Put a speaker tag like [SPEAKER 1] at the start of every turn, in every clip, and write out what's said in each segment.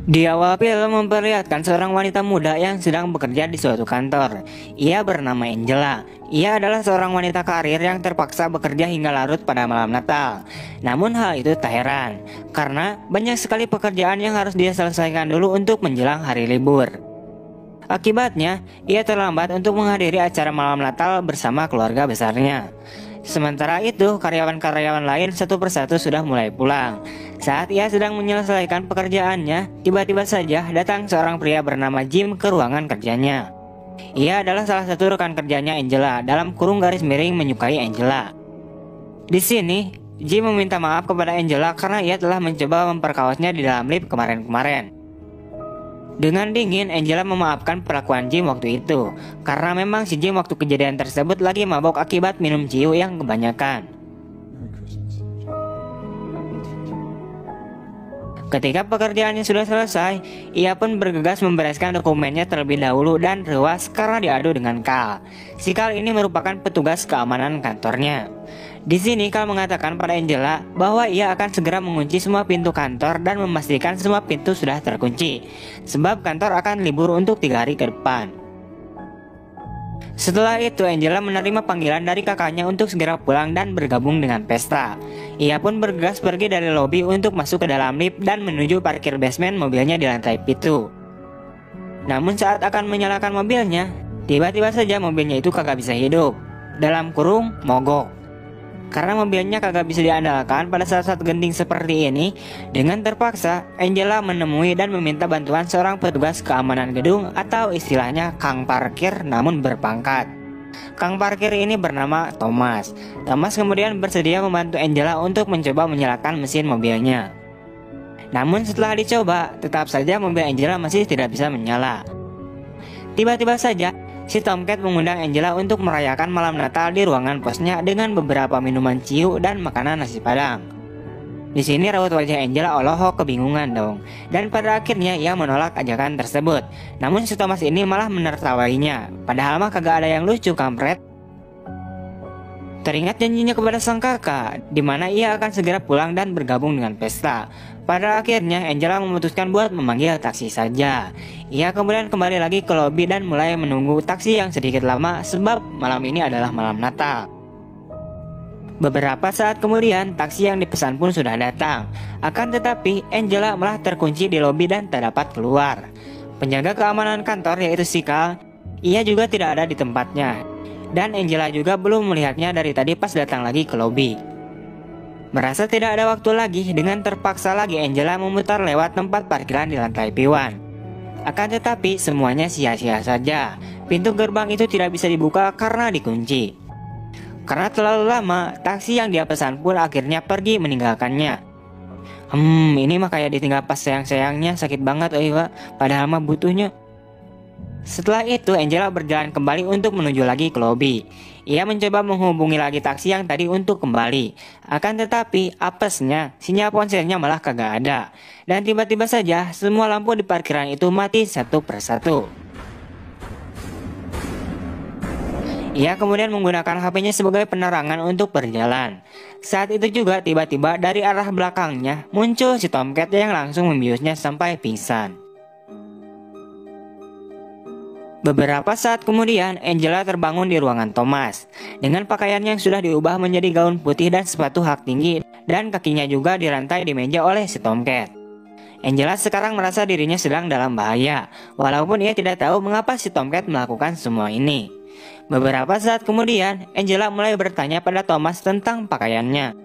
[SPEAKER 1] Di awal film memperlihatkan seorang wanita muda yang sedang bekerja di suatu kantor. Ia bernama Angela. Ia adalah seorang wanita karir yang terpaksa bekerja hingga larut pada malam Natal. Namun hal itu tak heran, karena banyak sekali pekerjaan yang harus dia selesaikan dulu untuk menjelang hari libur. Akibatnya, ia terlambat untuk menghadiri acara malam Natal bersama keluarga besarnya. Sementara itu, karyawan-karyawan lain satu persatu sudah mulai pulang. Saat ia sedang menyelesaikan pekerjaannya, tiba-tiba saja datang seorang pria bernama Jim ke ruangan kerjanya. Ia adalah salah satu rekan kerjanya Angela, dalam kurung garis miring menyukai Angela. Di sini, Jim meminta maaf kepada Angela karena ia telah mencoba memperkawasnya di dalam lift kemarin-kemarin. Dengan dingin, Angela memaafkan perlakuan Jim waktu itu, karena memang si Jim waktu kejadian tersebut lagi mabok akibat minum ciu yang kebanyakan. Ketika pekerjaannya sudah selesai, ia pun bergegas membereskan dokumennya terlebih dahulu dan rewas karena diadu dengan Carl. Si Carl ini merupakan petugas keamanan kantornya. Di sini Carl mengatakan pada Angela bahwa ia akan segera mengunci semua pintu kantor dan memastikan semua pintu sudah terkunci, sebab kantor akan libur untuk 3 hari ke depan. Setelah itu Angela menerima panggilan dari kakaknya untuk segera pulang dan bergabung dengan pesta. Ia pun bergegas pergi dari lobi untuk masuk ke dalam lift dan menuju parkir basement mobilnya di lantai 7. Namun saat akan menyalakan mobilnya, tiba-tiba saja mobilnya itu kagak bisa hidup, dalam kurung mogok. Karena mobilnya kagak bisa diandalkan pada saat-saat genting seperti ini, dengan terpaksa Angela menemui dan meminta bantuan seorang petugas keamanan gedung atau istilahnya Kang Parkir namun berpangkat. Kang Parkir ini bernama Thomas. Thomas kemudian bersedia membantu Angela untuk mencoba menyalakan mesin mobilnya. Namun setelah dicoba, tetap saja mobil Angela masih tidak bisa menyala. Tiba-tiba saja si Tomcat mengundang Angela untuk merayakan malam Natal di ruangan posnya dengan beberapa minuman ciu dan makanan nasi padang. Di sini raut wajah Angela Olohok kebingungan dong, dan pada akhirnya ia menolak ajakan tersebut. Namun si Thomas ini malah menertawainya, padahal mah kagak ada yang lucu kampret. Teringat janjinya kepada sang kakak, di mana ia akan segera pulang dan bergabung dengan pesta. Pada akhirnya Angela memutuskan buat memanggil taksi saja. Ia kemudian kembali lagi ke lobi dan mulai menunggu taksi yang sedikit lama sebab malam ini adalah malam Natal. Beberapa saat kemudian taksi yang dipesan pun sudah datang. Akan tetapi Angela malah terkunci di lobi dan tak dapat keluar. Penjaga keamanan kantor yaitu si Carl, ia juga tidak ada di tempatnya. Dan Angela juga belum melihatnya dari tadi pas datang lagi ke lobi. Merasa tidak ada waktu lagi, dengan terpaksa lagi Angela memutar lewat tempat parkiran di lantai P1. Akan tetapi semuanya sia-sia saja. Pintu gerbang itu tidak bisa dibuka karena dikunci. Karena terlalu lama, taksi yang dia pesan pun akhirnya pergi meninggalkannya. Ini mah kayak ditinggal pas sayang-sayangnya, sakit banget Pak. Padahal mah butuhnya. Setelah itu Angela berjalan kembali untuk menuju lagi ke lobi. Ia mencoba menghubungi lagi taksi yang tadi untuk kembali. Akan tetapi apesnya sinyal ponselnya malah kagak ada. Dan tiba-tiba saja semua lampu di parkiran itu mati satu persatu. Ia kemudian menggunakan HP-nya sebagai penerangan untuk berjalan. Saat itu juga tiba-tiba dari arah belakangnya muncul si Tomcat yang langsung membiusnya sampai pingsan. Beberapa saat kemudian, Angela terbangun di ruangan Thomas. Dengan pakaiannya yang sudah diubah menjadi gaun putih dan sepatu hak tinggi, dan kakinya juga dirantai di meja oleh si Tomcat. Angela sekarang merasa dirinya sedang dalam bahaya, walaupun ia tidak tahu mengapa si Tomcat melakukan semua ini. Beberapa saat kemudian, Angela mulai bertanya pada Thomas tentang pakaiannya.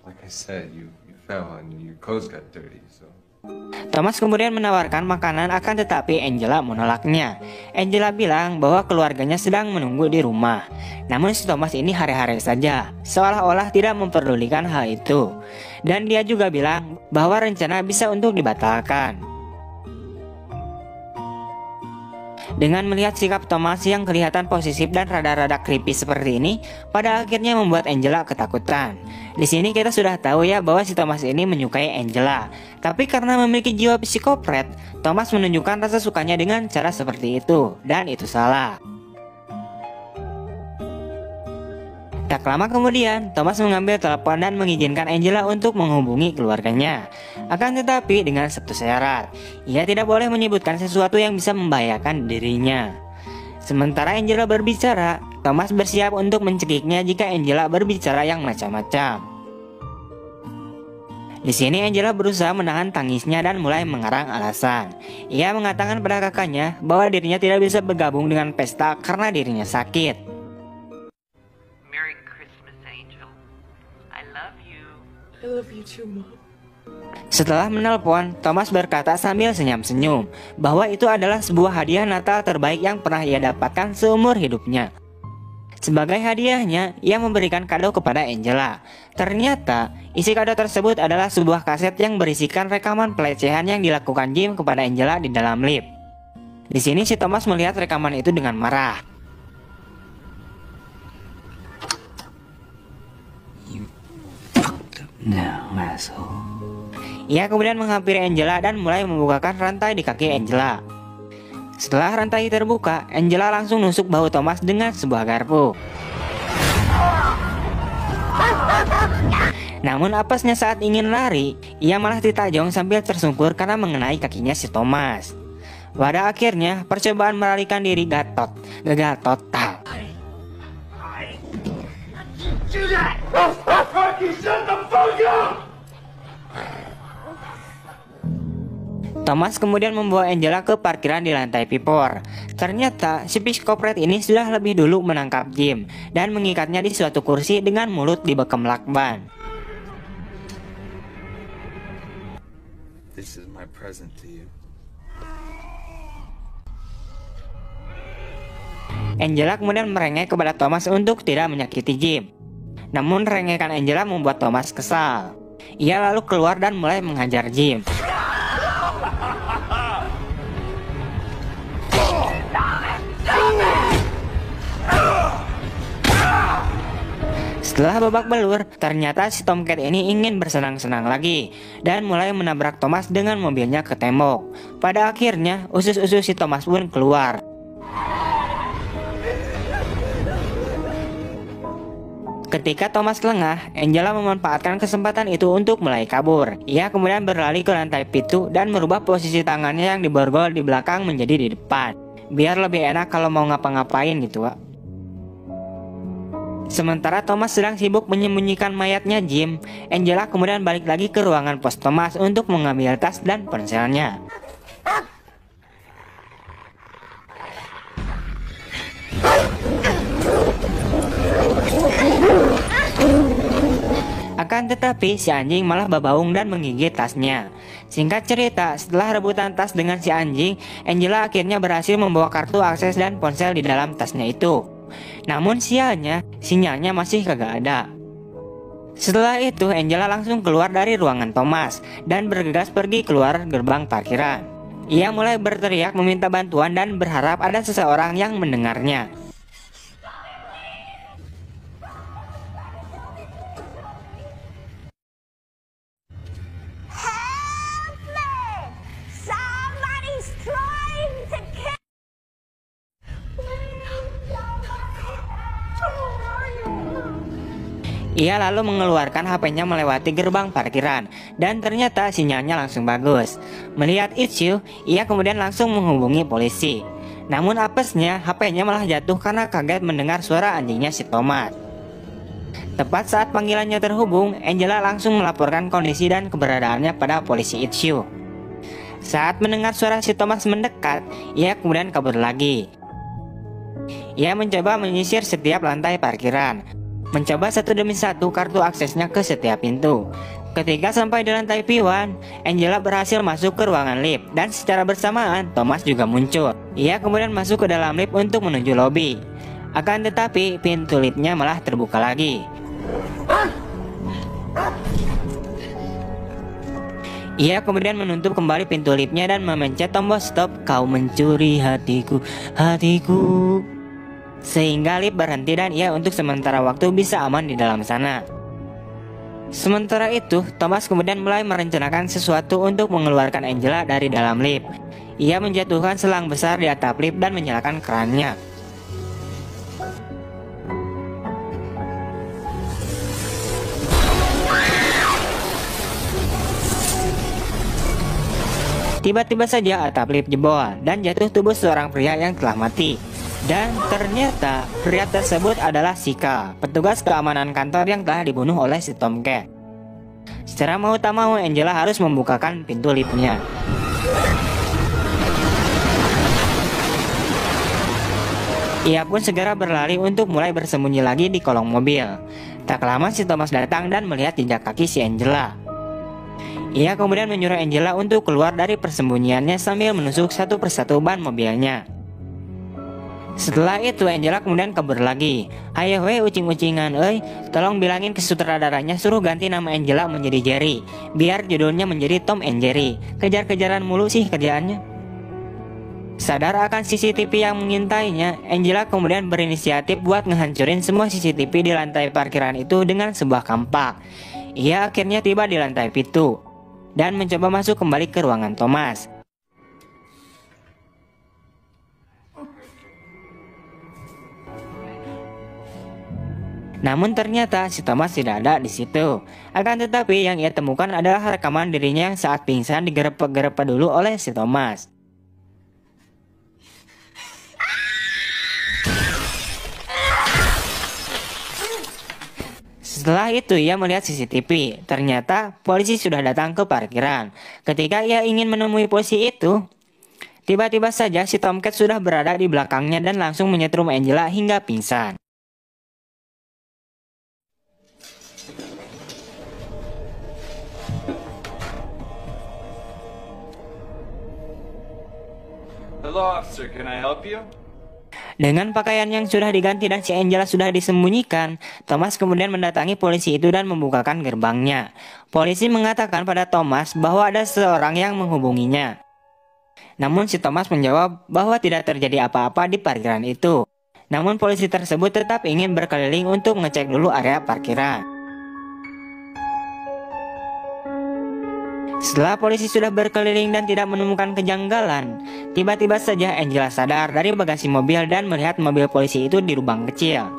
[SPEAKER 2] Like I said, you fell and your clothes got dirty, so.
[SPEAKER 1] Thomas kemudian menawarkan makanan, akan tetapi Angela menolaknya. Angela bilang bahwa keluarganya sedang menunggu di rumah. Namun si Thomas ini hare-hare saja, seolah-olah tidak memperdulikan hal itu. Dan dia juga bilang bahwa rencana bisa untuk dibatalkan. Dengan melihat sikap Thomas yang kelihatan posesif dan rada-rada creepy seperti ini, pada akhirnya membuat Angela ketakutan. Di sini kita sudah tahu ya bahwa si Thomas ini menyukai Angela. Tapi karena memiliki jiwa psikopret, Thomas menunjukkan rasa sukanya dengan cara seperti itu, dan itu salah. Tak lama kemudian, Thomas mengambil telepon dan mengizinkan Angela untuk menghubungi keluarganya. Akan tetapi dengan satu syarat, ia tidak boleh menyebutkan sesuatu yang bisa membahayakan dirinya. Sementara Angela berbicara, Thomas bersiap untuk mencekiknya jika Angela berbicara yang macam-macam. Di sini Angela berusaha menahan tangisnya dan mulai mengarang alasan. Ia mengatakan pada kakaknya bahwa dirinya tidak bisa bergabung dengan pesta karena dirinya sakit.
[SPEAKER 3] I love you too, Mom.
[SPEAKER 1] Setelah menelpon, Thomas berkata sambil senyum-senyum bahwa itu adalah sebuah hadiah Natal terbaik yang pernah ia dapatkan seumur hidupnya. Sebagai hadiahnya, ia memberikan kado kepada Angela. Ternyata, isi kado tersebut adalah sebuah kaset yang berisikan rekaman pelecehan yang dilakukan Jim kepada Angela di dalam lift. Di sini si Thomas melihat rekaman itu dengan marah.
[SPEAKER 4] Now, asshole.
[SPEAKER 1] Ia kemudian menghampiri Angela dan mulai membukakan rantai di kaki Angela. Setelah rantai terbuka, Angela langsung nusuk bahu Thomas dengan sebuah garpu. Namun apesnya saat ingin lari, ia malah ditajong sambil tersungkur karena mengenai kakinya si Thomas. Pada akhirnya, percobaan melarikan diri gagal total. Thomas kemudian membawa Angela ke parkiran di lantai Pipor. Ternyata si psikopat ini sudah lebih dulu menangkap Jim dan mengikatnya di suatu kursi dengan mulut dibekam lakban.
[SPEAKER 4] This is my present to you.
[SPEAKER 1] Angela kemudian merengek kepada Thomas untuk tidak menyakiti Jim. Namun rengekan Angela membuat Thomas kesal. Ia lalu keluar dan mulai menghajar Jim. Setelah babak belur, ternyata si Tomcat ini ingin bersenang-senang lagi dan mulai menabrak Thomas dengan mobilnya ke tembok. Pada akhirnya, usus-usus si Thomas pun keluar. Ketika Thomas lengah, Angela memanfaatkan kesempatan itu untuk mulai kabur. Ia kemudian berlari ke lantai pintu dan merubah posisi tangannya yang diborgol di belakang menjadi di depan. Biar lebih enak kalau mau ngapa-ngapain gitu, Wak. Sementara Thomas sedang sibuk menyembunyikan mayatnya Jim, Angela kemudian balik lagi ke ruangan pos Thomas untuk mengambil tas dan ponselnya. Akan tetapi si anjing malah berbaung dan menggigit tasnya. Singkat cerita, setelah rebutan tas dengan si anjing, Angela akhirnya berhasil membawa kartu akses dan ponsel di dalam tasnya itu. Namun sialnya, sinyalnya masih kagak ada. Setelah itu, Angela langsung keluar dari ruangan Thomas dan bergegas pergi keluar gerbang parkiran. Ia mulai berteriak meminta bantuan dan berharap ada seseorang yang mendengarnya. Ia lalu mengeluarkan HP-nya melewati gerbang parkiran dan ternyata sinyalnya langsung bagus. Melihat itu, ia kemudian langsung menghubungi polisi. Namun apesnya HP-nya malah jatuh karena kaget mendengar suara anjingnya si Thomas. Tepat saat panggilannya terhubung, Angela langsung melaporkan kondisi dan keberadaannya pada polisi itu. Saat mendengar suara si Thomas mendekat, ia kemudian kabur lagi. Ia mencoba menyisir setiap lantai parkiran, mencoba satu demi satu kartu aksesnya ke setiap pintu. Ketika sampai di lantai P1, Angela berhasil masuk ke ruangan lift dan secara bersamaan Thomas juga muncul. Ia kemudian masuk ke dalam lift untuk menuju lobi. Akan tetapi pintu liftnya malah terbuka lagi. Ia kemudian menutup kembali pintu liftnya dan memencet tombol stop. Kau mencuri hatiku, hatiku. Sehingga lift berhenti dan ia untuk sementara waktu bisa aman di dalam sana. Sementara itu, Thomas kemudian mulai merencanakan sesuatu untuk mengeluarkan Angela dari dalam lift. Ia menjatuhkan selang besar di atap lift dan menyalakan kerannya. Tiba-tiba saja atap lift jebol dan jatuh tubuh seorang pria yang telah mati. Dan ternyata pria tersebut adalah Sika, petugas keamanan kantor yang telah dibunuh oleh si Tomcat. Secara mau tak mau Angela harus membukakan pintu liftnya. Ia pun segera berlari untuk mulai bersembunyi lagi di kolong mobil. Tak lama si Thomas datang dan melihat jejak kaki si Angela. Ia kemudian menyuruh Angela untuk keluar dari persembunyiannya sambil menusuk satu persatu ban mobilnya. Setelah itu Angela kemudian kabur lagi. "Ayo we ucing-ucingan euy, tolong bilangin ke sutradaranya suruh ganti nama Angela menjadi Jerry, biar judulnya menjadi Tom and Jerry. Kejar-kejaran mulu sih kerjaannya." Sadar akan CCTV yang mengintainya, Angela kemudian berinisiatif buat ngehancurin semua CCTV di lantai parkiran itu dengan sebuah kampak. Ia akhirnya tiba di lantai pintu dan mencoba masuk kembali ke ruangan Thomas. Namun ternyata si Thomas tidak ada di situ. Akan tetapi yang ia temukan adalah rekaman dirinya yang saat pingsan digerepek-gerepek dulu oleh si Thomas. Setelah itu ia melihat CCTV. Ternyata polisi sudah datang ke parkiran. Ketika ia ingin menemui polisi itu, tiba-tiba saja si Tomcat sudah berada di belakangnya dan langsung menyetrum Angela hingga pingsan.
[SPEAKER 2] Hello, officer. Can I help you?
[SPEAKER 1] Dengan pakaian yang sudah diganti dan si Angela sudah disembunyikan, Thomas kemudian mendatangi polisi itu dan membukakan gerbangnya. Polisi mengatakan pada Thomas bahwa ada seorang yang menghubunginya. Namun si Thomas menjawab bahwa tidak terjadi apa-apa di parkiran itu. Namun polisi tersebut tetap ingin berkeliling untuk mengecek dulu area parkiran. Setelah polisi sudah berkeliling dan tidak menemukan kejanggalan, tiba-tiba saja Angela sadar dari bagasi mobil dan melihat mobil polisi itu di lubang kecil.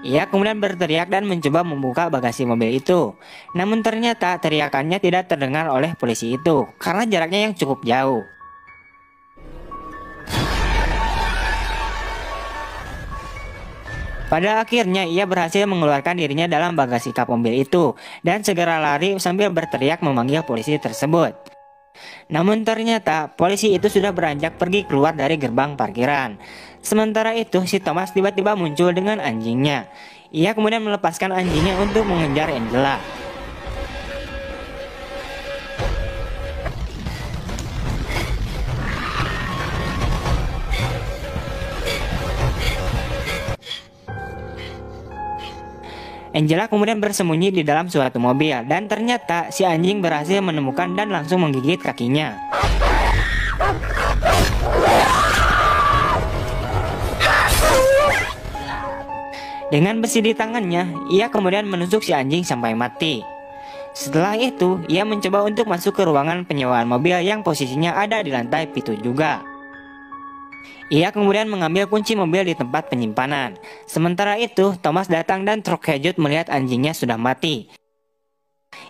[SPEAKER 1] Ia kemudian berteriak dan mencoba membuka bagasi mobil itu. Namun ternyata teriakannya tidak terdengar oleh polisi itu karena jaraknya yang cukup jauh. Pada akhirnya ia berhasil mengeluarkan dirinya dalam bagasi kap mobil itu dan segera lari sambil berteriak memanggil polisi tersebut. Namun ternyata polisi itu sudah beranjak pergi keluar dari gerbang parkiran. Sementara itu si Thomas tiba-tiba muncul dengan anjingnya. Ia kemudian melepaskan anjingnya untuk mengejar Angela. Angela kemudian bersembunyi di dalam suatu mobil dan ternyata si anjing berhasil menemukan dan langsung menggigit kakinya. Dengan besi di tangannya, ia kemudian menusuk si anjing sampai mati. Setelah itu, ia mencoba untuk masuk ke ruangan penyewaan mobil yang posisinya ada di lantai pintu juga. Ia kemudian mengambil kunci mobil di tempat penyimpanan. Sementara itu, Thomas datang dan terkejut melihat anjingnya sudah mati.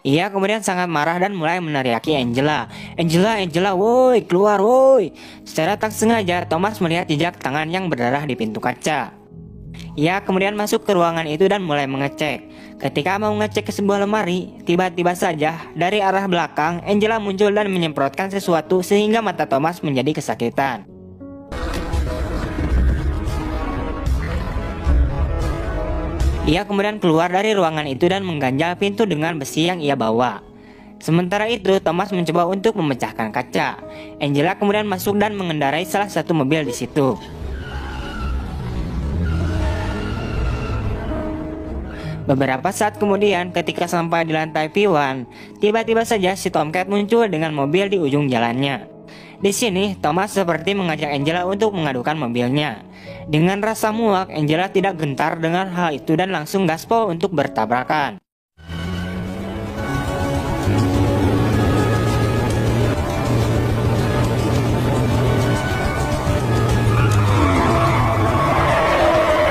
[SPEAKER 1] Ia kemudian sangat marah dan mulai meneriaki Angela. Angela, woi, keluar, woi. Secara tak sengaja, Thomas melihat jejak tangan yang berdarah di pintu kaca. Ia kemudian masuk ke ruangan itu dan mulai mengecek. Ketika mau ngecek ke sebuah lemari, tiba-tiba saja dari arah belakang, Angela muncul dan menyemprotkan sesuatu sehingga mata Thomas menjadi kesakitan. Ia kemudian keluar dari ruangan itu dan mengganjal pintu dengan besi yang ia bawa. Sementara itu, Thomas mencoba untuk memecahkan kaca. Angela kemudian masuk dan mengendarai salah satu mobil di situ. Beberapa saat kemudian, ketika sampai di lantai P1, tiba-tiba saja si Tomcat muncul dengan mobil di ujung jalannya. Di sini, Thomas seperti mengajak Angela untuk mengadukan mobilnya. Dengan rasa muak, Angela tidak gentar dengan hal itu dan langsung gaspol untuk bertabrakan.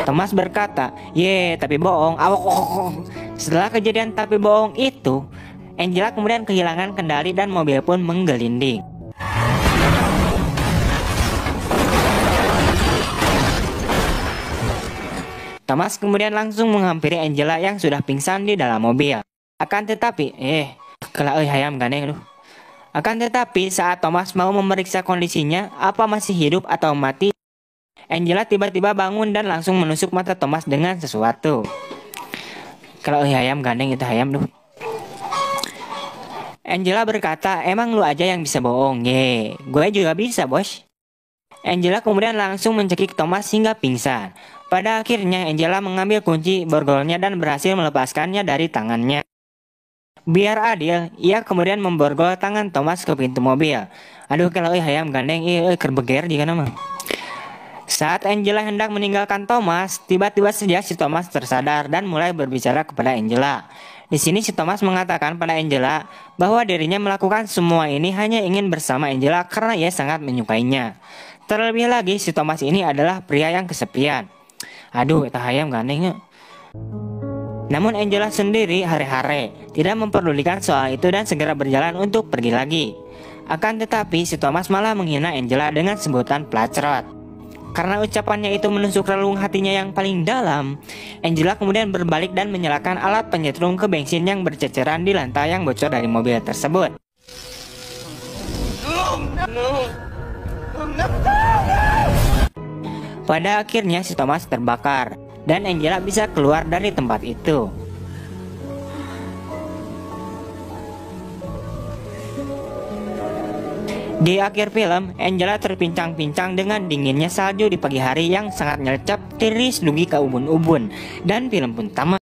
[SPEAKER 1] Thomas berkata, "Ye, tapi bohong, awok." Setelah kejadian tapi bohong itu, Angela kemudian kehilangan kendali dan mobil pun menggelinding. Thomas kemudian langsung menghampiri Angela yang sudah pingsan di dalam mobil. Akan tetapi, hayam gandeng aduh. Akan tetapi saat Thomas mau memeriksa kondisinya, apa masih hidup atau mati, Angela tiba-tiba bangun dan langsung menusuk mata Thomas dengan sesuatu. Kalau hayam gandeng itu hayam duh. Angela berkata, emang lu aja yang bisa bohong, gue juga bisa bos. Angela kemudian langsung mencekik Thomas hingga pingsan. Pada akhirnya Angela mengambil kunci borgolnya dan berhasil melepaskannya dari tangannya. Biar adil, ia kemudian memborgol tangan Thomas ke pintu mobil. Aduh kalau hayam gandeng kerbeger jika nama. Saat Angela hendak meninggalkan Thomas, tiba-tiba saja si Thomas tersadar dan mulai berbicara kepada Angela. Di sini si Thomas mengatakan pada Angela bahwa dirinya melakukan semua ini hanya ingin bersama Angela karena ia sangat menyukainya. Terlebih lagi si Thomas ini adalah pria yang kesepian. Aduh, eta hayam gandengnya. Namun Angela sendiri hari-hari tidak memperdulikan soal itu dan segera berjalan untuk pergi lagi. Akan tetapi si Thomas malah menghina Angela dengan sebutan pelacrot. Karena ucapannya itu menusuk relung hatinya yang paling dalam, Angela kemudian berbalik dan menyalakan alat penyetrum ke bensin yang berceceran di lantai yang bocor dari mobil tersebut. Pada akhirnya si Thomas terbakar dan Angela bisa keluar dari tempat itu. Di akhir film, Angela terpincang-pincang dengan dinginnya salju di pagi hari yang sangat nyelcap, tiris dugi ke ubun-ubun, dan film pun tamat.